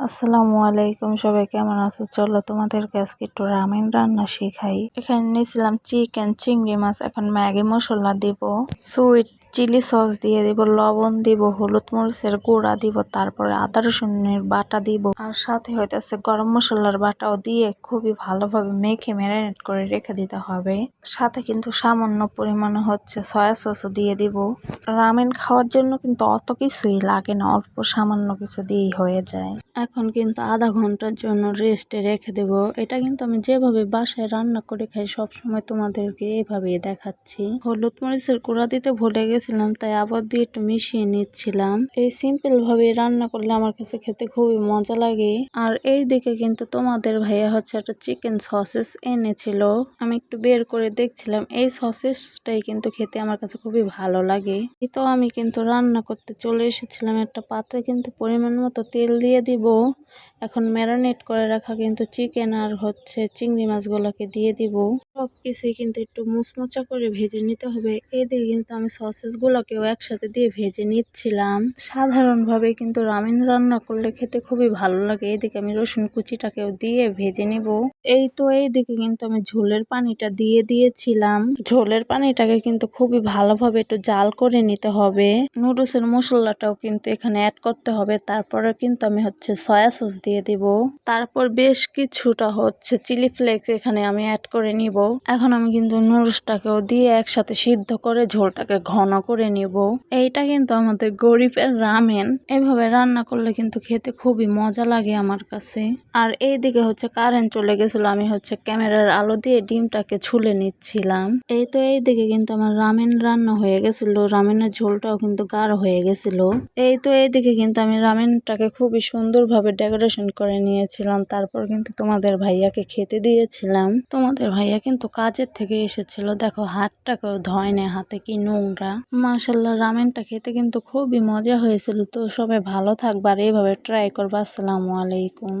আসসালামু আলাইকুম, সবাই কেমন আছো? চলো তোমাদেরকে আজকে একটু রামেন রান্না শেখাই। এখানে নিয়েছিলাম চিকেন, চিংড়ি মাছ। এখন ম্যাগি মশলা দিব, সুইট চিলি সস দিয়ে দিব, লবণ দিব, হলুদ মরিচের গুঁড়া দিব, তারপরে আদা রসুনের বাটা দিব, আর সাথে হইতেছে গরম মশলার বাটাও দিয়ে খুবই ভালোভাবে মেখে ম্যারিনেট করে রেখে দিতে হবে। সাথে কিন্তু সামান্য পরিমাণে সয়া সসও দিয়ে দিব। রামেন খাওয়ার জন্য কিন্তু অত কিছুই লাগে না, অল্প সামান্য কিছু দিয়েই হয়ে যায়। এখন কিন্তু আধা ঘন্টার জন্য রেস্টে রেখে দেব। এটা কিন্তু আমি যেভাবে বাসায় রান্না করে খাই সবসময় তোমাদেরকে এভাবেই দেখাচ্ছি। হলুদ মরিচের গুঁড়া দিতে ভুলে গেছিলাম, তাই আবার দিয়ে একটু মিশিয়ে নিচ্ছিলাম। এই সিম্পল ভাবে রান্না করলে আমার কাছে খেতে খুবই মজা লাগে। আর এই দিকে কিন্তু তোমাদের ভাইয়া একটা চিকেন সসেস এনেছিল। আমি একটু বের করে দেখছিলাম, এই সসেসটাই কিন্তু খেতে আমার কাছে খুবই ভালো লাগে। তো আমি কিন্তু রান্না করতে চলে এসেছিলাম। একটা পাত্রে কিন্তু পরিমাণ মতো তেল দিয়ে দিব। এখন ম্যারিনেট করে রাখা কিন্তু চিকেন আর চিংড়ি মাছগুলোকে দিয়ে দিব। সবকিছুই কিন্তু একটু মুচমুচা করে ভেজে নিতে হবে। এদিকে কিন্তু আমি সসেস গুলোকেও একসাথে দিয়ে ভেজে নিচ্ছিলাম। সাধারণভাবে কিন্তু রামেন রান্না করলে খেতে খুবই ভালো লাগে। এদিকে আমি রসুন কুচিটাকেও দিয়ে ভেজে নিব। এইদিকে কিন্তু আমি ঝোলের পানিটা দিয়ে দিয়েছিলাম। ঝোলের পানিটাকে কিন্তু খুবই ভালোভাবে একটু জাল করে নিতে হবে। নুডলসের মশলাটাও কিন্তু এখানে অ্যাড করতে হবে। তারপরে কিন্তু আমি সয়া সস দিয়ে দিব। তারপর বেশ কিছুটা চিলি ফ্লেক্স এখানে আমি অ্যাড করে নিব। এখন আমি কিন্তু নুডলসটাকেও দিয়ে একসাথে সিদ্ধ করে ঝোলটাকে ঘন করে নিব। এইটা কিন্তু আমাদের গরিবের রামেন। এভাবে রান্না করলে কিন্তু খেতে খুবই মজা লাগে আমার কাছে। আর এইদিকে কারেন্ট চলে গেছিল, আমি ক্যামেরার আলো দিয়ে ডিমটাকে ছুলে নিচ্ছিলাম। এইদিকে কিন্তু আমার রামেন রান্না হয়ে গেছিল। রামেনের ঝোলটাও কিন্তু গাঢ় হয়ে গেছিল। এইদিকে কিন্তু আমি রামেনটাকে খুবই সুন্দরভাবে ডেকোরেশন করে নিয়েছিলাম। তারপর কিন্তু তোমাদের ভাইয়াকে খেতে দিয়েছিলাম। তোমাদের ভাইয়া কিন্তু কাজের থেকে এসেছিল, দেখো হাতটাকেও ধয় না, হাতে কি নোংরা। মাশাআল্লাহ, রামেনটা খেতে কিন্তু খুবই মজা হয়েছিল। তো সবাই ভালো থাকবা আর এইভাবে ট্রাই করবা। আসসালামু আলাইকুম।